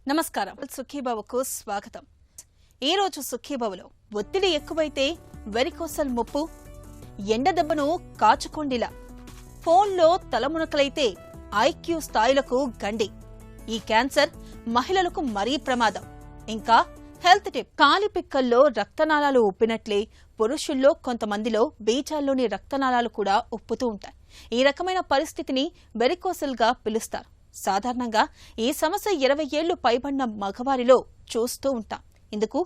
నమస్కారం. సుఖీభవకు స్వాగతం. ఈ రోజు సుఖీభవలో ఒత్తిడి ఎక్కువైతే వెరికోసల్ ముప్పు, ఎండదెబ్బను కాచుకొండిలా, ఫోన్లో తలమునకలైతే ఐక్యూ స్థాయిలకు గండి, ఈ క్యాన్సర్ మహిళలకు మరీ ప్రమాదం. ఇంకా హెల్త్ టిప్, కాలిపిక్కల్లో రక్తనాళాలు ఉప్పినట్లే పురుషుల్లో కొంతమందిలో బీజాల్లోని రక్తనాళాలు కూడా ఉప్పుతూ ఉంటాయి. ఈ రకమైన పరిస్థితిని వెరికోసల్ గా పిలుస్తారు. సాధారణంగా ఈ సమస్య 20 ఏళ్లు పైబడిన మగవారిలో చూస్తూ ఉంటాం. ఇందుకు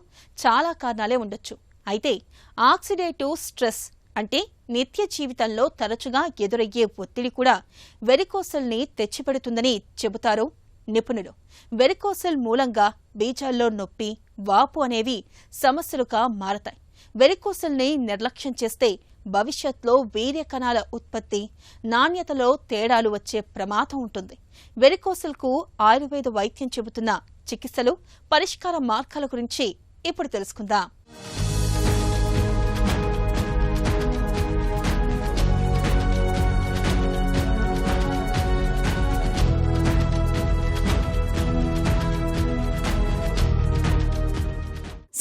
చాలా కారణాలే ఉండొచ్చు. అయితే ఆక్సిడేటివ్ స్ట్రెస్ అంటే నిత్య జీవితంలో తరచుగా ఎదురయ్యే ఒత్తిడి కూడా వెరికోసల్ ని తెచ్చిపెడుతుందని చెబుతారు నిపుణులు. వెరికోసల్ మూలంగా బీజాల్లో నొప్పి, వాపు అనేవి సమస్యలుగా మారతాయి. వెరికోసల్ ని నిర్లక్ష్యం చేస్తే భవిష్యత్తులో వీర్య కణాల ఉత్పత్తి, నాణ్యతలో తేడాలు వచ్చే ప్రమాదం ఉంటుంది. వెరికోసల్ కు ఆయుర్వేద వైద్యం చెబుతున్న చికిత్సలు, పరిష్కార మార్గాల గురించి ఇప్పుడు తెలుసుకుందాం.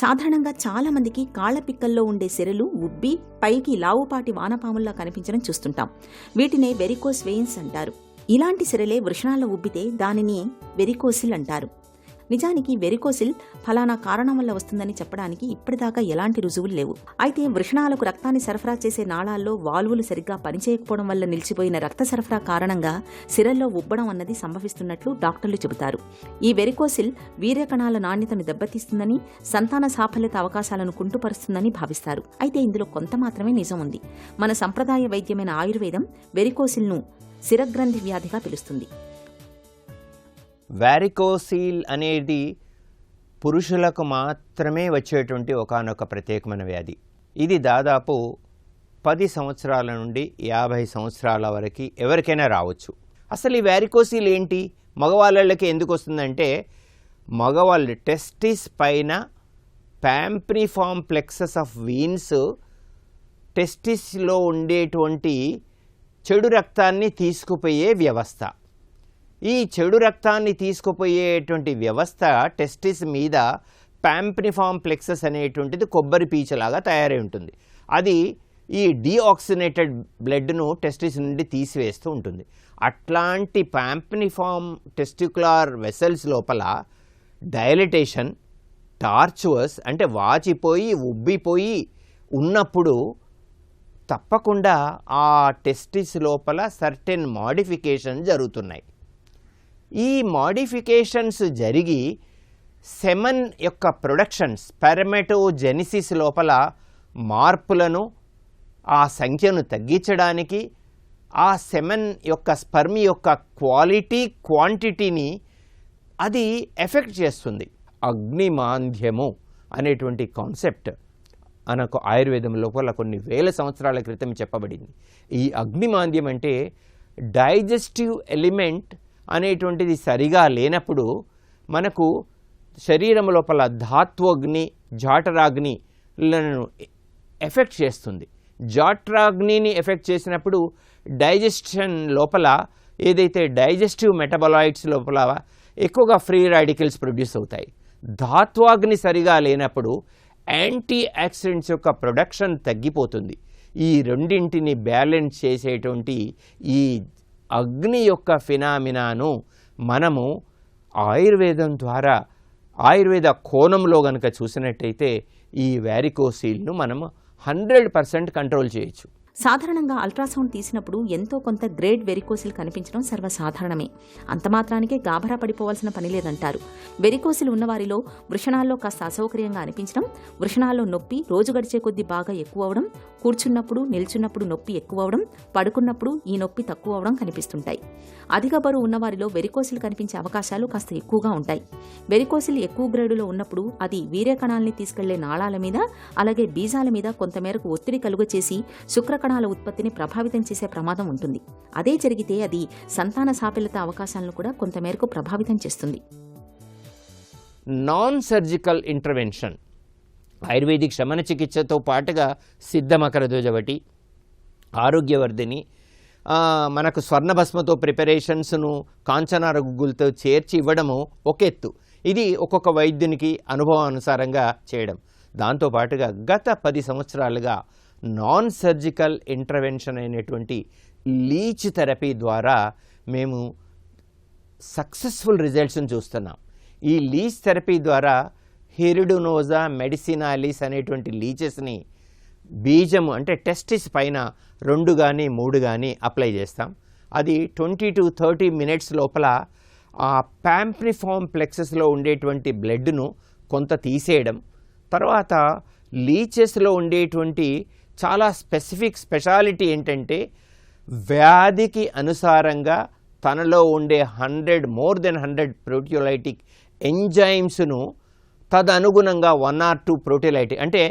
సాధారణంగా చాలా మందికి కాళ్ల పిక్కల్లో ఉండే సిరలు ఉబ్బి పైకి లావుపాటి వానపాముల్లా కనిపించడం చూస్తుంటాం. వీటినే వెరికోస్ వెయిన్స్ అంటారు. ఇలాంటి సిరలే వృషణాల్లో ఉబ్బితే దానిని వెరికోసిల్ అంటారు. నిజానికి వెరికోసిల్ ఫలానా కారణం వల్ల వస్తుందని చెప్పడానికి ఇప్పటిదాకా ఎలాంటి రుజువులు లేవు. అయితే వృషణాలకు రక్తాన్ని సరఫరా చేసే నాళాల్లో వాల్వులు సరిగ్గా పనిచేయకపోవడం వల్ల నిలిచిపోయిన రక్త సరఫరా కారణంగా సిరల్లో ఉబ్బడం అన్నది సంభవిస్తున్నట్లు డాక్టర్లు చెబుతారు. ఈ వెరికోసిల్ వీర్యకణాల నాణ్యతను దెబ్బతీస్తుందని, సంతాన సాఫల్యత అవకాశాలను కుంటుపరుస్తుందని భావిస్తారు. అయితే ఇందులో కొంత మాత్రమే నిజం ఉంది. మన సంప్రదాయ వైద్యమైన ఆయుర్వేదం వెరికోసిల్ను శిరగ్రంథి వ్యాధిగా పిలుస్తుంది. వారికోసిల్ అనేది పురుషులకు మాత్రమే వచ్చేటువంటి ఒకానొక ప్రత్యేకమైన వ్యాధి. ఇది దాదాపు 10 సంవత్సరాల నుండి 50 సంవత్సరాల వరకు ఎవరికైనా రావచ్చు. అసలు ఈ వారికోసిల్ ఏంటి, మగవాళ్ళకి ఎందుకు వస్తుందంటే, మగవాళ్ళు టెస్టిస్ పైన ప్యాంప్రిఫామ్ ప్లెక్సస్ ఆఫ్ వీన్స్ టెస్టిస్లో ఉండేటువంటి చెడు రక్తాన్ని తీసుకుపోయే వ్యవస్థ. ఈ చెడు రక్తాన్ని తీసుకుపోయేటువంటి వ్యవస్థ టెస్టిస్ మీద ప్యాంప్రిఫామ్ ప్లెక్సస్ అనేటువంటిది కొబ్బరి పీచలాగా తయారై ఉంటుంది. అది ఈ డీఆక్సినేటెడ్ బ్లడ్ను టెస్టిస్ నుండి తీసివేస్తూ ఉంటుంది. అట్లాంటి ప్యాంప్రిఫామ్ టెస్టిక్యులర్ వెసల్స్ లోపల డైలటేషన్, టార్చువస్ అంటే వాచిపోయి ఉబ్బిపోయి ఉన్నప్పుడు తప్పకుండా ఆ టెస్టిస్ లోపల సర్టెన్ మోడిఫికేషన్ జరుగుతున్నాయి. ఈ మోడిఫికేషన్స్ జరిగి సెమన్ యొక్క ప్రొడక్షన్, స్పెర్మటోజెనిసిస్ లోపల మార్పులను, ఆ సంఖ్యను తగ్గించడానికి, ఆ సెమన్ యొక్క స్పర్మ్ యొక్క క్వాలిటీ, క్వాంటిటీని అది ఎఫెక్ట్ చేస్తుంది. అగ్నిమాంద్యము అనేటువంటి కాన్సెప్ట్ మనకు ఆయుర్వేదం లోపల కొన్ని వేల సంవత్సరాల క్రితం చెప్పబడింది. ఈ అగ్నిమాంద్యం అంటే డైజెస్టివ్ ఎలిమెంట్ అనేటువంటిది సరిగా లేనప్పుడు మనకు శరీరం లోపల ధాత్వగ్ని, జాఠరాగ్నిలను ఎఫెక్ట్ చేస్తుంది. జాఠరాగ్నిని ఎఫెక్ట్ చేసినప్పుడు డైజెషన్ లోపల ఏదైతే డైజెస్టివ్ మెటబలాయిడ్స్ లోపల ఎక్కువగా ఫ్రీ రాడికల్స్ ప్రొడ్యూస్ అవుతాయి. ధాత్వాగ్ని సరిగా లేనప్పుడు యాంటీ ఆక్సిడెంట్స్ యొక్క ప్రొడక్షన్ తగ్గిపోతుంది. ఈ రెండింటిని బ్యాలెన్స్ చేసేటువంటి ఈ అగ్ని యొక్క ఫినామినాను మనము ఆయుర్వేదం ద్వారా, ఆయుర్వేద కోణంలో గనక చూసినట్టయితే ఈ వారికోసిల్ను మనము 100% కంట్రోల్ చేయొచ్చు. సాధారణంగా అల్ట్రాసౌండ్ తీసినప్పుడు ఎంతో కొంత గ్రేడ్ వెరికోసిల్ కనిపించడం సర్వసాధారణమే. అంతమాత్రానికే గాభరా పడిపోవాల్సిన పని లేదంటారు. వెరికోసిల్ ఉన్నవారిలో వృషణాల్లో కాస్త అసౌకర్యంగా అనిపించడం, వృషణాల్లో నొప్పి రోజు గడిచే కొద్దీ బాగా ఎక్కువ అవడం, కూర్చున్నప్పుడు, నిల్చున్నప్పుడు నొప్పి ఎక్కువ అవడం, పడుకున్నప్పుడు ఈ నొప్పి తక్కువ అవడం కనిపిస్తుంటాయి. అధిక బరువు ఉన్నవారిలో వెరికోసిల్ కనిపించే అవకాశాలు కాస్త ఎక్కువగా ఉంటాయి. వెరికోసిల్ ఎక్కువ గ్రేడులో ఉన్నప్పుడు అది వీర్యకణాలని తీసుకెళ్లే నాళాల మీద, అలాగే బీజాల మీద కొంతమేరకు ఒత్తిడి కలుగచేసి శుక్రకణాల ఉత్పత్తిని ప్రభావితం చేసే ప్రమాదం ఉంటుంది. అదే జరిగితే అది సంతాన సాఫల్యత అవకాశాలను కూడా కొంతమేరకు ప్రభావితం చేస్తుంది. నాన్ సర్జికల్ ఇంటర్వెన్షన్, ఆయుర్వేదిక్ శమన చికిత్సతో పాటుగా సిద్ధమకరధ్వజవటి, ఆరోగ్యవర్ధిని, మనకు స్వర్ణభస్మతో ప్రిపరేషన్స్ను కాంచనార గుగ్గులతో చేర్చి ఇవ్వడము ఒక ఎత్తు. ఇది ఒక్కొక్క వైద్యునికి అనుభవానుసారంగా చేయడం. దాంతోపాటుగా గత 10 సంవత్సరాలుగా నాన్ సర్జికల్ ఇంటర్వెన్షన్ అయినటువంటి లీచ్ థెరపీ ద్వారా మేము సక్సెస్ఫుల్ రిజల్ట్స్ని చూస్తున్నాం. ఈ లీచ్ థెరపీ ద్వారా హెరిడోనోజా మెడిసినాలిస్ అనేటువంటి లీచెస్ని బీజము అంటే టెస్టిస్ పైన 2 కానీ 3 కానీ అప్లై చేస్తాం. అది 20 to 30 minutes లోపల ఆ ప్యాంప్నిఫామ్ ప్లెక్సెస్లో ఉండేటువంటి బ్లడ్ను కొంత తీసేయడం, తర్వాత లీచెస్లో ఉండేటువంటి చాలా స్పెషాలిటీ ఏంటంటే వ్యాధికి అనుసారంగా తనలో ఉండే 100 ప్రోటియోలైటిక్ ఎంజైమ్స్ను తదనుగుణంగా 1 or 2 ప్రోటియోలైటిక్ అంటే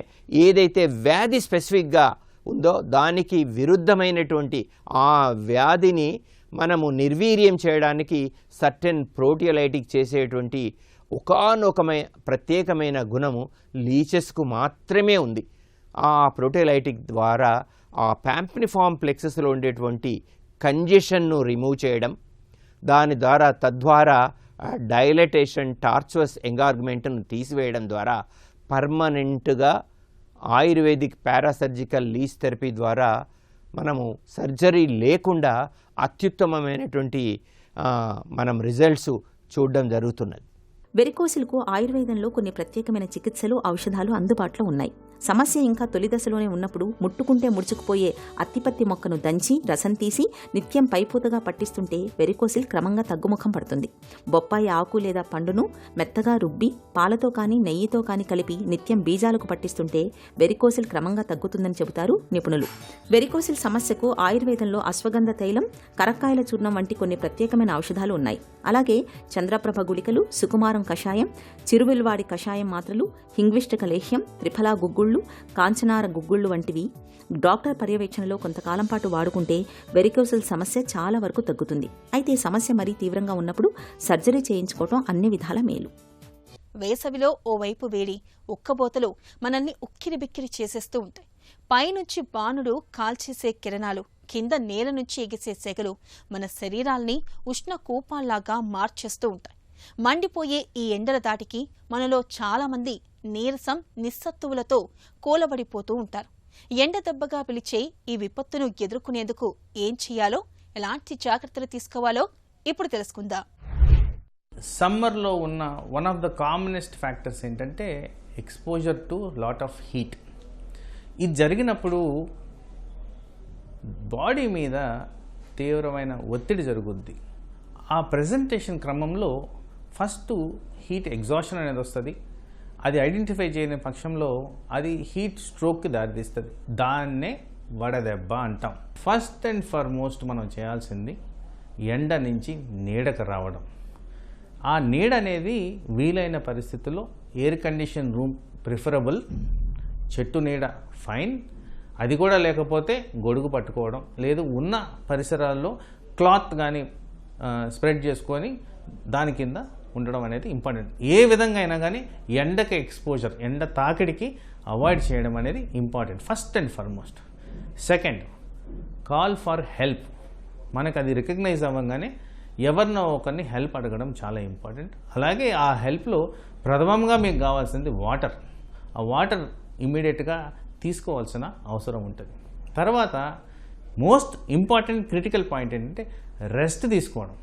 ఏదైతే వ్యాధి స్పెసిఫిక్గా ఉందో దానికి విరుద్ధమైనటువంటి ఆ వ్యాధిని మనము నిర్వీర్యం చేయడానికి సర్టెన్ ప్రోటియోలైటిక్ చేసేటువంటి ఒకానొకమైన ప్రత్యేకమైన గుణము లీచెస్కు మాత్రమే ఉంది. ఆ ప్రోటియోలైటిక్ ద్వారా ఆ ప్యాంప్నిఫామ్ ప్లెక్సెస్లో ఉండేటువంటి కంజెషన్ను రిమూవ్ చేయడం, దాని ద్వారా తద్వారా డైలటేషన్ టార్చువస్ ఎంగార్గ్మెంట్ను తీసివేయడం ద్వారా పర్మనెంట్గా ఆయుర్వేదిక్ పారాసర్జికల్ లీచ్ థెరపీ ద్వారా మనము సర్జరీ లేకుండా అత్యుత్తమమైనటువంటి మనం రిజల్ట్స్ చూడడం జరుగుతున్నది. వెరికోసిల్కు ఆయుర్వేదంలో కొన్ని ప్రత్యేకమైన చికిత్సలు, ఔషధాలు అందుబాటులో ఉన్నాయి. సమస్య ఇంకా తొలి దశలోనే ఉన్నప్పుడు ముట్టుకుంటే ముడుచుకుపోయే అత్తిపత్తి మొక్కను దంచి రసం తీసి నిత్యం పైపూతగా పట్టిస్తుంటే వెరికోసిల్ క్రమంగా తగ్గుముఖం పడుతుంది. బొప్పాయి ఆకు లేదా పండును మెత్తగా రుబ్బి పాలతో కానీ నెయ్యితో కానీ కలిపి నిత్యం బీజాలకు పట్టిస్తుంటే వెరికోసిల్ క్రమంగా తగ్గుతుందని చెబుతారు నిపుణులు. వెరికోసిల్ సమస్యకు ఆయుర్వేదంలో అశ్వగంధ తైలం, కరక్కాయల చూర్ణం వంటి కొన్ని ప్రత్యేకమైన ఔషధాలు ఉన్నాయి. అలాగే చంద్రప్రభ గుళికలు, సుకుమారం కషాయం, చిరువిల్వాడి కషాయం మాత్రలు, హింగ్విష్టక లేహ్యం, త్రిఫలా గుగ్గుళ్ళు, కాంచనార గుగ్గుళ్ళు వంటివి డాక్టర్ పర్యవేక్షణలో కొంతకాలం పాటు వాడుకుంటే వెరికోసిల్ సమస్య చాలా వరకు తగ్గుతుంది. అయితే సమస్య మరీ తీవ్రంగా ఉన్నప్పుడు సర్జరీ చేయించుకోవటం అన్ని విధాల మేలు. వేసవిలో ఓవైపు వేడి, ఉక్కబోతలు మనల్ని ఉక్కిరిబిక్కిరి చేసేస్తూ ఉంటాయి. పైనుంచి బాణుడు కాల్చేసే కిరణాలు, కింద నేల నుంచి ఎగిసే సెగలు మన శరీరాల్ని ఉష్ణ కూపాల్లాగా మార్చేస్తూ ఉంటాయి. మండిపోయే ఈ ఎండల దాటికి మనలో చాలామంది నీరసం, నిస్సత్తువులతో కూలబడిపోతూ ఉంటారు. ఎండ దెబ్బగా పిలిచే ఈ విపత్తును ఎదుర్కొనేందుకు ఏం చేయాలో, ఎలాంటి జాగ్రత్తలు తీసుకోవాలో ఇప్పుడు తెలుసుకుందాం. సమ్మర్లో ఉన్న one of the commonest factors ఏంటంటే exposure to lot of heat. ఇది జరిగినప్పుడు బాడీ మీద తీవ్రమైన ఒత్తిడి జరుగుద్ది. ఆ ప్రెజెంటేషన్ క్రమంలో ఫస్ట్ హీట్ ఎగ్జాషన్ అనేది వస్తుంది. అది ఐడెంటిఫై చేయని పక్షంలో అది హీట్ స్ట్రోక్కి దారితీస్తుంది. దాన్నే వడదెబ్బ అంటాం. ఫస్ట్ అండ్ ఫార్మోస్ట్ మనం చేయాల్సింది ఎండ నుంచి నీడకు రావడం. ఆ నీడ అనేది వీలైన పరిస్థితుల్లో ఎయిర్ కండిషన్ రూమ్ ప్రిఫరబుల్, చెట్టు నీడ ఫైన్, అది కూడా లేకపోతే గొడుగు పట్టుకోవడం, లేదు ఉన్న పరిసరాల్లో క్లాత్ కానీ స్ప్రెడ్ చేసుకొని దాని కింద ఉండడం అనేది ఇంపార్టెంట్. ఏ విధంగా అయినా కానీ ఎండకి ఎక్స్పోజర్, ఎండ తాకిడికి అవాయిడ్ చేయడం అనేది important first and foremost. Second, call for help. మనకు అది రికగ్నైజ్ అవ్వగానే ఎవరినో ఒకరిని హెల్ప్ అడగడం చాలా ఇంపార్టెంట్. అలాగే ఆ హెల్ప్లో ప్రథమంగా మీకు కావాల్సింది వాటర్. ఆ వాటర్ ఇమ్మీడియట్గా తీసుకోవాల్సిన అవసరం ఉంటుంది. తర్వాత మోస్ట్ ఇంపార్టెంట్ క్రిటికల్ పాయింట్ ఏంటంటే రెస్ట్ తీసుకోవడం.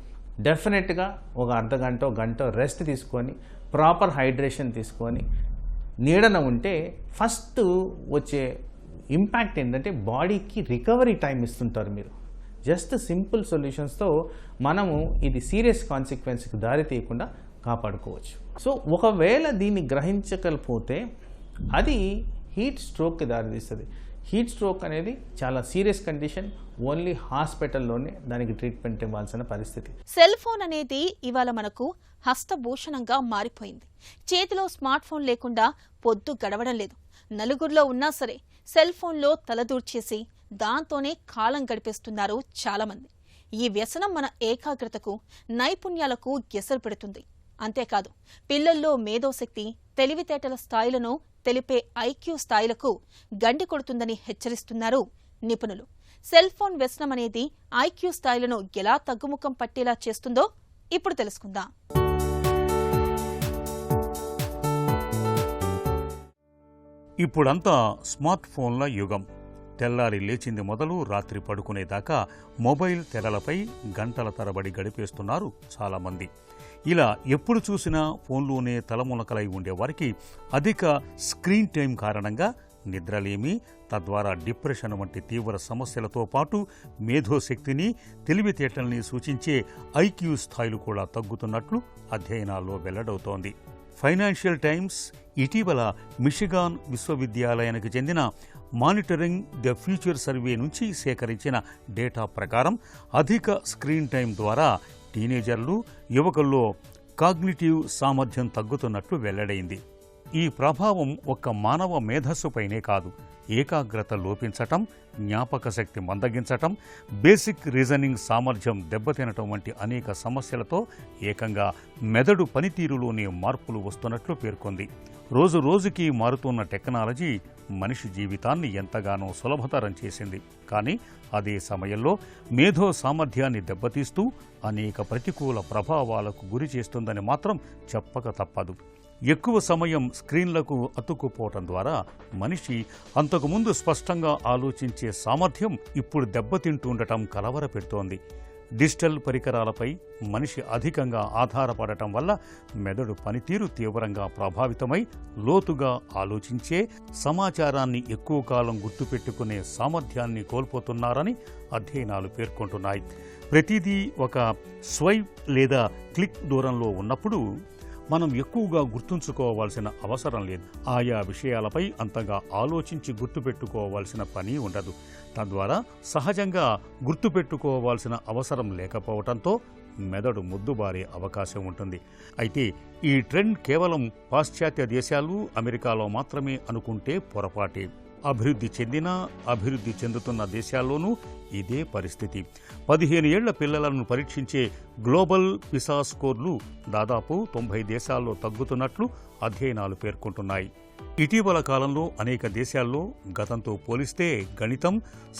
డెఫినెట్గా ఒక అర్ధగంట గంట రెస్ట్ తీసుకొని ప్రాపర్ హైడ్రేషన్ తీసుకొని నీడన ఉంటే ఫస్ట్ వచ్చే ఇంపాక్ట్ ఏంటంటే బాడీకి రికవరీ టైం ఇస్తుంటారు మీరు. జస్ట్ సింపుల్ సొల్యూషన్స్తో మనము ఇది సీరియస్ కాన్సిక్వెన్స్కి దారి తీయకుండా కాపాడుకోవచ్చు. సో ఒకవేళ దీన్ని గ్రహించకపోతే అది హీట్ స్ట్రోక్కి దారితీస్తుంది. హీట్ స్ట్రోక్ అనేది చాలా సీరియస్ కండిషన్. ఓన్లీ హాస్పిటల్లోనే దానికి ట్రీట్మెంట్ ఇవ్వాల్సిన పరిస్థితి. సెల్ ఫోన్ అనేది ఇవాళ మనకు హస్తభూషణంగా మారిపోయింది. చేతిలో స్మార్ట్ ఫోన్ లేకుండా పొద్దు గడవడం లేదు. నలుగురిలో ఉన్నా సరే సెల్ ఫోన్లో తలదూర్చేసి దాంతోనే కాలం గడిపేస్తున్నారు చాలామంది. ఈ వ్యసనం మన ఏకాగ్రతకు, నైపుణ్యాలకు ఎసరు పెడుతుంది. అంతేకాదు, పిల్లల్లో మేధోశక్తి, తెలివితేటల స్థాయిలను తెలిపే ఐక్యూ స్థాయిలకు గండి కొడుతుందని హెచ్చరిస్తున్నారు నిపుణులు. సెల్ ఫోన్ వ్యసనం అనేది ఐక్యూ స్థాయిలను ఎలా తగ్గుముఖం పట్టేలా చేస్తుందో ఇప్పుడు తెలుసుకుందాం. ఇప్పుడంతా స్మార్ట్ ఫోన్ల యుగం. తెల్లారి లేచింది మొదలు రాత్రి పడుకునేదాకా మొబైల్ తెరలపై గంటల తరబడి గడిపేస్తున్నారు చాలామంది. ఇలా ఎప్పుడు చూసినా ఫోన్లోనే తలమునకలై ఉండేవారికి అధిక స్క్రీన్ టైం కారణంగా నిద్రలేమి, తద్వారా డిప్రెషన్ వంటి తీవ్ర సమస్యలతో పాటు మేధోశక్తిని, తెలివితేటల్ని సూచించే ఐక్యూ స్థాయిలు కూడా తగ్గుతున్నట్లు అధ్యయనాల్లో వెల్లడవుతోంది. ఫైనాన్షియల్ టైమ్స్ ఇటీవల మిషిగాన్ విశ్వవిద్యాలయానికి చెందిన మానిటరింగ్ ద ఫ్యూచర్ సర్వే నుంచి సేకరించిన డేటా ప్రకారం అధిక స్క్రీన్ టైం ద్వారా టీనేజర్లు, యువకుల్లో కాగ్నిటివ్ సామర్థ్యం తగ్గుతున్నట్లు వెల్లడైంది. ఈ ప్రభావం ఒక్క మానవ మేధస్సుపైనే కాదు, ఏకాగ్రత లోపించటం, జ్ఞాపక శక్తి మందగించటం, బేసిక్ రీజనింగ్ సామర్థ్యం దెబ్బతినటం వంటి అనేక సమస్యలతో ఏకంగా మెదడు పనితీరులోనే మార్పులు వస్తున్నట్లు పేర్కొంది. రోజు రోజుకి మారుతున్న టెక్నాలజీ మనిషి జీవితాన్ని ఎంతగానో సులభతరం చేసింది. కానీ అదే సమయంలో మేధో సామర్థ్యాన్ని దెబ్బతీస్తూ అనేక ప్రతికూల ప్రభావాలకు గురి చేస్తుందని మాత్రం చెప్పక తప్పదు. ఎక్కువ సమయం స్క్రీన్లకు అతుక్కుపోవటం ద్వారా మనిషి అంతకుముందు స్పష్టంగా ఆలోచించే సామర్థ్యం ఇప్పుడు దెబ్బతింటుండటం కలవరపెడుతోంది. డిజిటల్ పరికరాలపై మనిషి అధికంగా ఆధారపడటం వల్ల మెదడు పనితీరు తీవ్రంగా ప్రభావితమై లోతుగా ఆలోచించే, సమాచారాన్ని ఎక్కువ కాలం గుర్తుపెట్టుకునే సామర్థ్యాన్ని కోల్పోతున్నారని అధ్యయనాలు పేర్కొంటున్నాయి. ప్రతిదీ ఒక స్వైప్ లేదా క్లిక్ దూరంలో ఉన్నప్పుడు మనం ఎక్కువగా గుర్తుంచుకోవాల్సిన అవసరం లేదు. ఆయా విషయాలపై అంతగా ఆలోచించి గుర్తుపెట్టుకోవాల్సిన పని ఉండదు. తద్వారా సహజంగా గుర్తుపెట్టుకోవాల్సిన అవసరం లేకపోవడంతో మెదడు ముద్దుబారే అవకాశం ఉంటుంది. అయితే ఈ ట్రెండ్ కేవలం పాశ్చాత్య దేశాలు, అమెరికాలో మాత్రమే అనుకుంటే పొరపాటే. అభివృద్ధి చెందిన, అభివృద్ధి చెందుతున్న దేశాల్లోనూ ఇదే పరిస్థితి. 15 ఏళ్ల పిల్లలను పరీక్షించే గ్లోబల్ పిసా స్కోర్లు దాదాపు 90 దేశాల్లో తగ్గుతున్నట్లు అధ్యయనాలు పేర్కొంటున్నాయి. ఇటీవల కాలంలో అనేక దేశాల్లో గతంతో పోలిస్తే గణితం,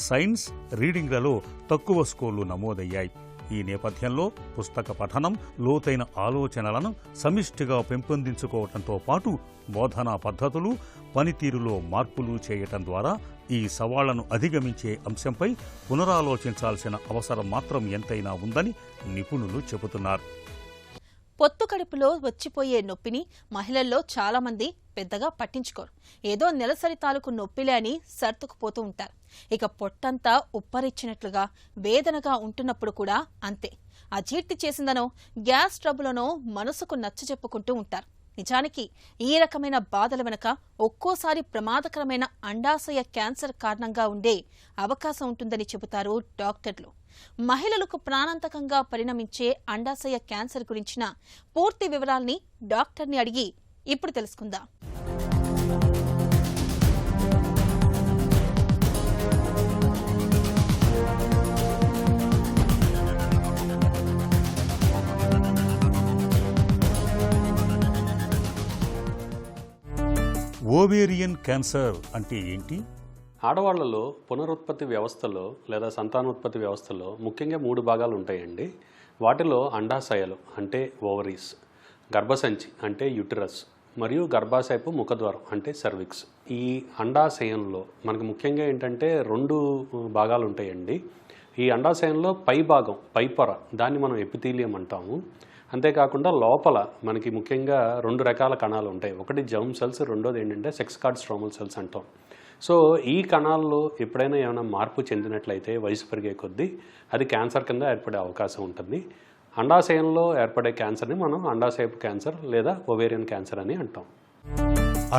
సైన్స్, రీడింగ్లలో తక్కువ స్కోర్లు నమోదయ్యాయి. ఈ నేపథ్యంలో పుస్తక పఠనం, లోతైన ఆలోచనలను సమిష్టిగా పెంపొందించుకోవడంతో పాటు బోధనా పద్ధతులు, పనితీరులో మార్పులు చేయటం ద్వారా ఈ సవాళ్లను అధిగమించే అంశంపై పునరాలోచించాల్సిన అవసరం మాత్రం ఎంతైనా ఉందని నిపుణులు చెబుతున్నారు. పొత్తు కడుపులో వచ్చిపోయే నొప్పిని మహిళల్లో చాలా మంది పెద్దగా పట్టించుకోరు. ఏదో నెలసరి తాలూకు నొప్పిలే అని సర్దుకుపోతూ ఉంటారు. ఇక పొట్టంతా ఉప్పరిచ్చినట్లుగా వేదనగా ఉంటున్నప్పుడు కూడా అంతే. అజీర్తి చేసిందనో, గ్యాస్ ట్రబులనో మనసుకు నచ్చజెప్పుకుంటూ ఉంటారు. నిజానికి ఈ రకమైన బాధల వెనక ఒక్కోసారి ప్రమాదకరమైన అండాశయ క్యాన్సర్ కారణంగా ఉండే అవకాశం ఉంటుందని చెబుతారు డాక్టర్లు. మహిళలకు ప్రాణాంతకంగా పరిణమించే అండాశయ క్యాన్సర్ గురించిన పూర్తి వివరాల్ని డాక్టర్ని అడిగి ఇప్పుడు తెలుసుకుందాం. ఓవేరియన్ క్యాన్సర్ అంటే ఏంటి? ఆడవాళ్లలో పునరుత్పత్తి వ్యవస్థలో లేదా సంతానోత్పత్తి వ్యవస్థలో ముఖ్యంగా 3 భాగాలు ఉంటాయండి. వాటిలో అండాశయాలు అంటే ఓవరీస్, గర్భసంచి అంటే యుటరస్, మరియు గర్భాశయపు ముఖద్వారం అంటే సర్విక్స్. ఈ అండాశయంలో మనకు ముఖ్యంగా ఏంటంటే 2 భాగాలు ఉంటాయండి. ఈ అండాశయంలో పై భాగం, పై పొర, దాన్ని మనం ఎపిథీలియం అంటాము. అంతేకాకుండా లోపల మనకి ముఖ్యంగా 2 రకాల కణాలు ఉంటాయి. ఒకటి జర్మ్ సెల్స్, రెండోది ఏంటంటే సెక్స్ కార్డ్ స్ట్రోమల్ సెల్స్ అంటాం. సో ఈ కణాల్లో ఎప్పుడైనా ఏమైనా మార్పు చెందినట్లయితే వయసు పెరిగే కొద్దీ అది క్యాన్సర్ కింద ఏర్పడే అవకాశం ఉంటుంది. అండాశయంలో ఏర్పడే క్యాన్సర్ని మనం అండాశయపు క్యాన్సర్ లేదా ఓవేరియన్ క్యాన్సర్ అని అంటాం.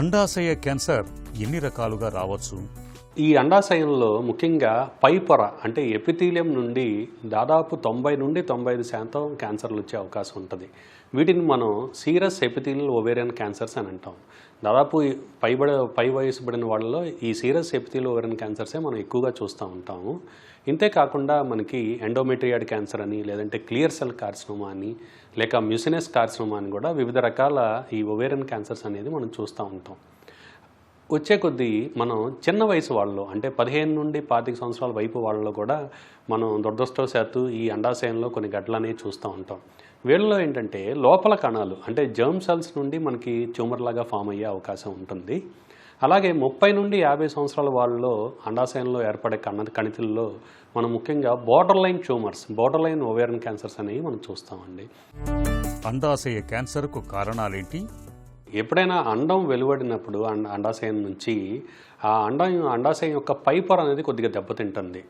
అండాశయ క్యాన్సర్ ఎన్ని రకాలుగా రావచ్చు? ఈ అండాశయంలో ముఖ్యంగా పై పొర అంటే ఎపిథీలియం నుండి దాదాపు 90 నుండి 95% క్యాన్సర్లు వచ్చే అవకాశం ఉంటుంది. వీటిని మనం సీరస్ ఎపిథీలియల్ ఓవేరియన్ క్యాన్సర్స్ అని అంటాం. దాదాపు పై వయసు పడిన వాళ్ళలో ఈ సీరస్ ఎపిథీలియల్ ఓవేరియన్ క్యాన్సర్సే మనం ఎక్కువగా చూస్తూ ఉంటాము. ఇంతేకాకుండా మనకి ఎండోమెట్రియాడ్ క్యాన్సర్ అని, లేదంటే క్లియర్ సెల్ కార్సినోమా అని, లేక మ్యూసినస్ కార్సినోమా అని కూడా వివిధ రకాల ఈ ఓవేరియన్ క్యాన్సర్స్ అనేది మనం చూస్తూ ఉంటాం. వచ్చే కొద్దీ మనం చిన్న వయసు వాళ్ళలో అంటే 15 నుండి 25 సంవత్సరాల వైపు వాళ్ళలో కూడా మనం దురదృష్టవశాత్తు ఈ అండాశయంలో కొన్ని గడ్డలనేవి చూస్తూ ఉంటాం. వీళ్ళలో ఏంటంటే లోపల కణాలు అంటే జర్మ్ సెల్స్ నుండి మనకి ట్యూమర్ లాగా ఫామ్ అయ్యే అవకాశం ఉంటుంది. అలాగే 30 నుండి 50 సంవత్సరాల వాళ్ళలో అండాశయంలో ఏర్పడే కణితుల్లో మనం ముఖ్యంగా border line tumours, border line ovarian cancers అనేవి మనం చూస్తామండి. అండాశయ క్యాన్సర్కు కారణాలేంటి? ఎప్పుడైనా అండం వెలువడినప్పుడు అండాశయం నుంచి ఆ అండాశయం యొక్క పైపర్ అనేది కొద్దిగా దెబ్బతింటుంది.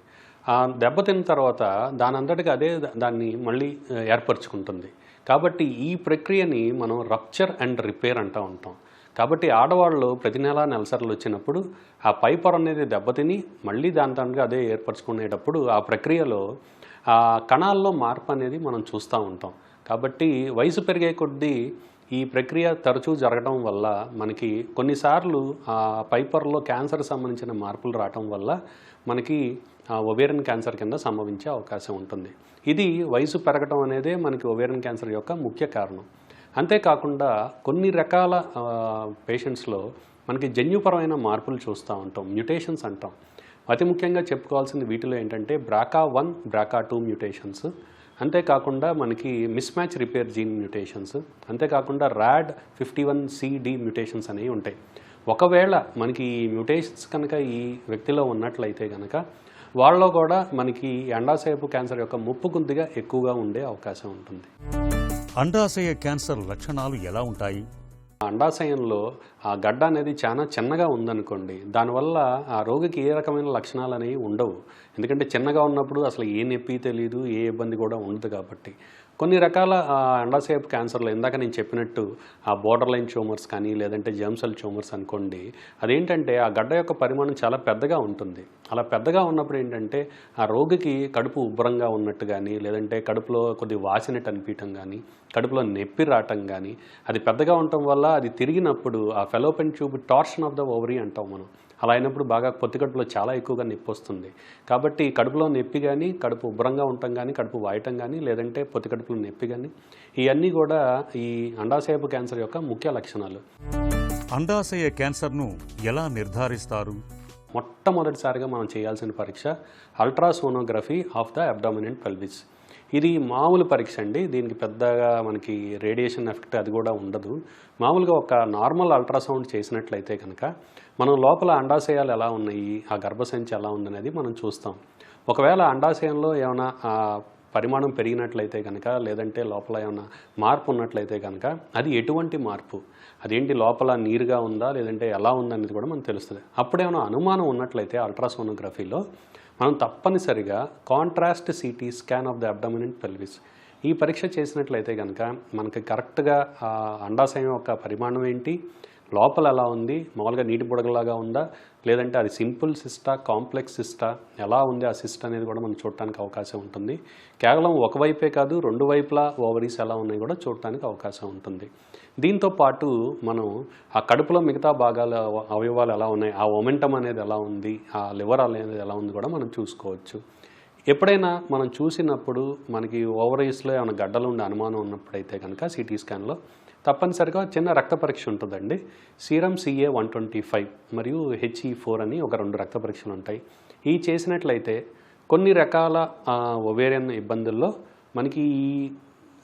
ఆ దెబ్బతిన్న తర్వాత దాని అంతటికి అదే దాన్ని మళ్ళీ ఏర్పరచుకుంటుంది. కాబట్టి ఈ ప్రక్రియని మనం రప్చర్ అండ్ రిపేర్ అంటూ ఉంటాం. కాబట్టి ఆడవాళ్ళు ప్రతి నెలసర్లు వచ్చినప్పుడు ఆ పైపర్ అనేది దెబ్బతిని మళ్ళీ దానికి అదే ఏర్పరచుకునేటప్పుడు ఆ ప్రక్రియలో ఆ కణాల్లో మార్పు అనేది మనం చూస్తూ ఉంటాం. కాబట్టి వయసు పెరిగే కొద్దీ ఈ ప్రక్రియ తరచూ జరగడం వల్ల మనకి కొన్నిసార్లు ఆ పైపర్లో క్యాన్సర్ సంబంధించిన మార్పులు రావడం వల్ల మనకి ఒవేరియన్ క్యాన్సర్ కింద సంభవించే అవకాశం ఉంటుంది. ఇది వయసు పెరగడం అనేదే మనకి ఒవేరియన్ క్యాన్సర్ యొక్క ముఖ్య కారణం. అంతేకాకుండా కొన్ని రకాల పేషెంట్స్లో మనకి జన్యుపరమైన మార్పులు చూస్తూ ఉంటాం, మ్యుటేషన్స్ అంటాం. అతి ముఖ్యంగా చెప్పుకోవాల్సింది వీటిలో ఏంటంటే BRCA1, BRCA2 మ్యుటేషన్స్, అంతేకాకుండా మనకి mismatch repair gene mutations, అంతేకాకుండా RAD51CD మ్యుటేషన్స్ అనేవి ఉంటాయి. ఒకవేళ మనకి ఈ మ్యుటేషన్స్ కనుక ఈ వ్యక్తిలో ఉన్నట్లయితే కనుక వాళ్ళలో కూడా మనకి అండాశయపు క్యాన్సర్ యొక్క ముప్పు కొద్దిగా ఎక్కువగా ఉండే అవకాశం ఉంటుంది. అండాశయ క్యాన్సర్ లక్షణాలు ఎలా ఉంటాయి? అండాశయంలో ఆ గడ్డ అనేది చాలా చిన్నగా ఉందనుకోండి, దానివల్ల ఆ రోగికి ఏ రకమైన లక్షణాలు అనేవి ఉండవు. ఎందుకంటే చిన్నగా ఉన్నప్పుడు అసలు ఏ నొప్పి తెలియదు, ఏ ఇబ్బంది కూడా ఉండదు. కాబట్టి కొన్ని రకాల అండాశయపు క్యాన్సర్లో ఇందాక నేను చెప్పినట్టు ఆ బోర్డర్ లైన్ ట్యూమర్స్ కానీ లేదంటే జర్మ్ సెల్ ట్యూమర్స్ అనుకోండి, అదేంటంటే ఆ గడ్డ యొక్క పరిమాణం చాలా పెద్దగా ఉంటుంది. అలా పెద్దగా ఉన్నప్పుడు ఏంటంటే ఆ రోగికి కడుపు ఉబ్బరంగా ఉన్నట్టు కానీ లేదంటే కడుపులో కొద్ది వాసినట్టు అనిపించడం కానీ కడుపులో నొప్పి రావటం కానీ, అది పెద్దగా ఉండటం వల్ల అది తిరిగినప్పుడు ఆ fallopian tube torsion of the ovary అంటాం మనం. అలా అయినప్పుడు బాగా పొత్తి కడుపులో చాలా ఎక్కువగా నొప్పి వస్తుంది. కాబట్టి కడుపులో నొప్పి కానీ, కడుపు ఉబ్బరంగా ఉండటం కానీ, కడుపు వాయటం కానీ లేదంటే పొత్తి కడుపులో నొప్పి కానీ, ఇవన్నీ కూడా ఈ అండాశయపు క్యాన్సర్ యొక్క ముఖ్య లక్షణాలు. అండాశయ క్యాన్సర్ను ఎలా నిర్ధారిస్తారు? మొట్టమొదటిసారిగా మనం చేయాల్సిన పరీక్ష ultrasonography of the abdomen pelvis. ఇది మామూలు పరీక్ష అండి. దీనికి పెద్దగా మనకి రేడియేషన్ ఎఫెక్ట్ అది కూడా ఉండదు. మామూలుగా ఒక నార్మల్ అల్ట్రాసౌండ్ చేసినట్లయితే కనుక మనం లోపల అండాశయాలు ఎలా ఉన్నాయి, ఆ గర్భసంచి ఎలా ఉందనేది మనం చూస్తాం. ఒకవేళ అండాశయంలో ఏమైనా పరిమాణం పెరిగినట్లయితే కనుక లేదంటే లోపల ఏమైనా మార్పు ఉన్నట్లయితే కనుక అది ఎటువంటి మార్పు, అదేంటి లోపల నీరుగా ఉందా లేదంటే ఎలా ఉందనేది కూడా మనకు తెలుస్తుంది. అప్పుడేమైనా అనుమానం ఉన్నట్లయితే అల్ట్రాసోనోగ్రఫీలో మనం తప్పనిసరిగా contrast CT scan of the abdomen pelvis ఈ పరీక్ష చేసినట్లయితే కనుక మనకి కరెక్ట్గా అండాశయం యొక్క పరిమాణం ఏంటి, లోపల ఎలా ఉంది, మామూలుగా నీటి బుడగలాగా ఉందా లేదంటే అది సింపుల్ సిస్టా, కాంప్లెక్స్ సిస్టా, ఎలా ఉంది ఆ సిస్ట్ అనేది కూడా మనం చూడటానికి అవకాశం ఉంటుంది. కేవలం ఒకవైపే కాదు, రెండు వైపులా ఓవరీస్ ఎలా ఉన్నాయి కూడా చూడటానికి అవకాశం ఉంటుంది. దీంతో పాటు మనం ఆ కడుపులో మిగతా భాగాల అవయవాలు ఎలా ఉన్నాయి, ఆ మొమెంటం అనేది ఎలా ఉంది, ఆ లివర్ అనేది ఎలా ఉంది కూడా మనం చూసుకోవచ్చు. ఎప్పుడైనా మనం చూసినప్పుడు మనకి ఓవరీస్లో ఏమైనా గడ్డలు ఉండే అనుమానం ఉన్నప్పుడైతే కనుక సిటీ స్కాన్లో తప్పనిసరిగా చిన్న రక్త పరీక్ష ఉంటుందండి. సీరం CA-125 మరియు HE4 అని ఒక 2 రక్త పరీక్షలు ఉంటాయి. ఈ చేసినట్లయితే కొన్ని రకాల ఒవేరియన్ ఇబ్బందుల్లో మనకి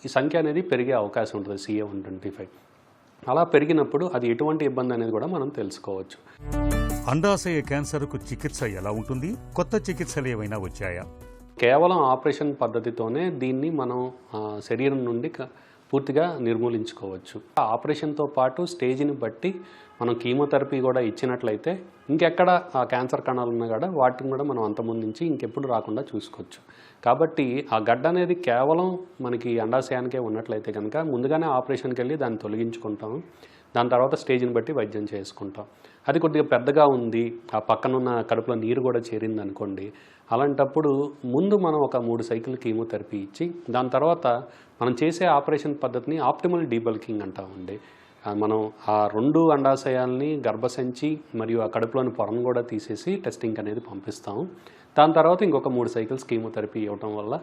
ఈ సంఖ్య అనేది పెరిగే అవకాశం ఉంటుంది, CA-125. అలా పెరిగినప్పుడు అది ఎటువంటి ఇబ్బంది అనేది కూడా మనం తెలుసుకోవచ్చు. అండాశయ క్యాన్సర్కు చికిత్స ఎలా ఉంటుంది? కొత్త చికిత్సలు ఏమైనా వచ్చాయా? కేవలం ఆపరేషన్ పద్ధతితోనే దీన్ని మనం శరీరం నుండి పూర్తిగా నిర్మూలించుకోవచ్చు. ఆపరేషన్తో పాటు స్టేజ్ని బట్టి మనం కీమోథెరపీ కూడా ఇచ్చినట్లయితే ఇంకెక్కడ ఆ క్యాన్సర్ కణాలు ఉన్నా కూడా వాటిని కూడా మనం అంతమొందించి ఇంకెప్పుడు రాకుండా చూసుకోవచ్చు. కాబట్టి ఆ గడ్డ అనేది కేవలం మనకి అండాశయానికే ఉన్నట్లయితే కనుక ముందుగానే ఆపరేషన్కి వెళ్ళి దాన్ని తొలగించుకుంటాం. దాని తర్వాత స్టేజ్ని బట్టి వైద్యం చేసుకుంటాం. అది కొద్దిగా పెద్దగా ఉంది, ఆ పక్కనున్న కడుపులో నీరు కూడా చేరింది అనుకోండి, అలాంటప్పుడు ముందు మనం ఒక 3 సైకిల్ కీమోథెరపీ ఇచ్చి దాని తర్వాత మనం చేసే ఆపరేషన్ పద్ధతిని ఆప్టిమల్ డీబల్కింగ్ అంటామండి. మనం ఆ 2 అండాశయాల్ని, గర్భసంచి మరియు ఆ కడుపులోని పొరను కూడా తీసేసి టెస్టింగ్ అనేది పంపిస్తాం. దాని తర్వాత ఇంకొక 3 సైకిల్స్ కీమోథెరపీ ఇవ్వటం వల్ల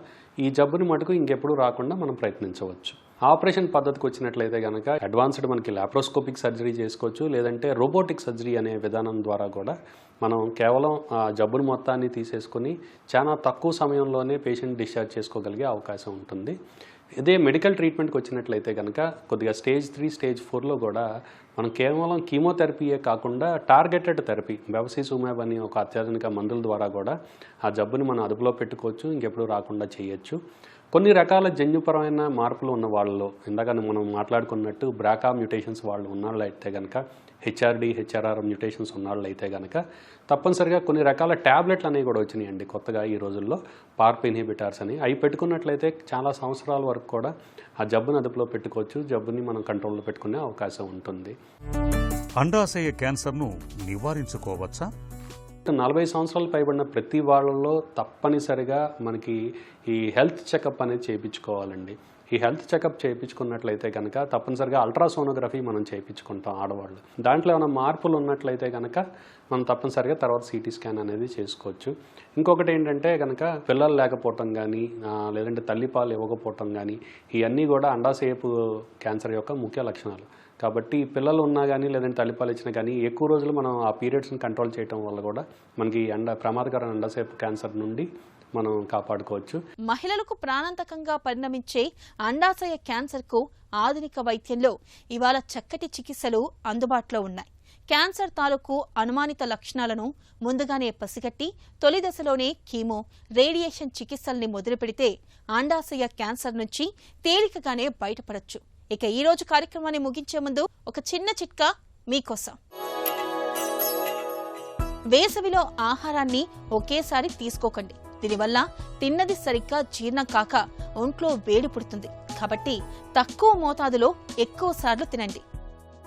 ఈ జబ్బుని మటుకు ఇంకెప్పుడు రాకుండా మనం ప్రయత్నించవచ్చు. ఆపరేషన్ పద్ధతికి వచ్చినట్లయితే కనుక అడ్వాన్స్డ్ మనకి లాప్రోస్కోపిక్ సర్జరీ చేసుకోవచ్చు, లేదంటే రోబోటిక్ సర్జరీ అనే విధానం ద్వారా కూడా మనం కేవలం ఆ జబ్బుని మొత్తాన్ని తీసేసుకొని చాలా తక్కువ సమయంలోనే పేషెంట్ డిశ్చార్జ్ చేసుకోగలిగే అవకాశం ఉంటుంది. ఇదే మెడికల్ ట్రీట్మెంట్కి వచ్చినట్లయితే కనుక కొద్దిగా స్టేజ్ 3, స్టేజ్ 4లో కూడా మనం కేవలం కీమోథెరపీయే కాకుండా టార్గెటెడ్ థెరపీ బెవసిజుమాబ్ అని ఒక అత్యాధునిక మందుల ద్వారా కూడా ఆ జబ్బుని మనం అదుపులో పెట్టుకోవచ్చు, ఇంకెప్పుడు రాకుండా చేయొచ్చు. కొన్ని రకాల జన్యుపరమైన మార్పులు ఉన్న వాళ్ళలో ఇందాక మనం మాట్లాడుకున్నట్టు బ్రాకా మ్యూటేషన్స్ వాళ్ళు ఉన్నవాళ్ళు అయితే కనుక, హెచ్ఆర్డి హెచ్ఆర్ఆర్ మ్యూటేషన్స్ ఉన్నవాళ్ళు అయితే కనుక తప్పనిసరిగా కొన్ని రకాల ట్యాబ్లెట్లు అనేవి కూడా వచ్చినాయండి కొత్తగా ఈ రోజుల్లో, పార్ప్ ఇన్హిబిటార్స్ అని. అవి పెట్టుకున్నట్లయితే చాలా సంవత్సరాల వరకు కూడా ఆ జబ్బుని అదుపులో పెట్టుకోవచ్చు, జబ్బుని మనం కంట్రోల్లో పెట్టుకునే అవకాశం ఉంటుంది. అండాశయ క్యాన్సర్ను నివారించుకోవచ్చా? 40 సంవత్సరాలు పైబడిన ప్రతి వాళ్ళలో తప్పనిసరిగా మనకి ఈ హెల్త్ చెకప్ అనేది చేయించుకోవాలండి. ఈ హెల్త్ చెకప్ చేయించుకున్నట్లయితే కనుక తప్పనిసరిగా అల్ట్రాసోనోగ్రఫీ మనం చేయించుకుంటాం ఆడవాళ్ళు. దాంట్లో ఏమైనా మార్పులు ఉన్నట్లయితే కనుక మనం తప్పనిసరిగా తర్వాత సిటీ స్కాన్ అనేది చేసుకోవచ్చు. ఇంకొకటి ఏంటంటే కనుక పిల్లలు లేకపోవటం కానీ లేదంటే తల్లిపాలు ఇవ్వకపోవటం కానీ ఇవన్నీ కూడా అండాశయపు క్యాన్సర్ యొక్క ముఖ్య లక్షణాలు. కాబట్టి పిల్లలు ఉన్నా కానీ లేదంటే తల్లిపాలు ఇచ్చినా కానీ ఎక్కువ రోజులు మనం ఆ పీరియడ్స్ని కంట్రోల్ చేయడం వల్ల కూడా మనకి ప్రమాదకరమైన అండాశయపు క్యాన్సర్ నుండి మనం కాపాడుకోవచ్చు. మహిళలకు ప్రాణాంతకంగా పరిణమించే అండాశయ క్యాన్సర్కు ఆధునిక వైద్యంలో ఇవాళ చక్కటి చికిత్సలు అందుబాటులో ఉన్నాయి. క్యాన్సర్ తాలూకు అనుమానిత లక్షణాలను ముందుగానే పసిగట్టి తొలి దశలోనే కీమో, రేడియేషన్ చికిత్సల్ని మొదలుపెడితే అండాశయ క్యాన్సర్ నుంచి తేలికగానే బయటపడొచ్చు. ఇక ఈ రోజు కార్యక్రమాన్ని ముగించే ముందు ఒక చిన్న చిట్కా మీకోసం. వేసవిలో ఆహారాన్ని ఒకేసారి తీసుకోకండి. దీనివల్ల తిన్నది సరిగ్గా జీర్ణం కాక ఒంట్లో వేడి పుడుతుంది. కాబట్టి తక్కువ మోతాదులో ఎక్కువ సార్లు తినండి.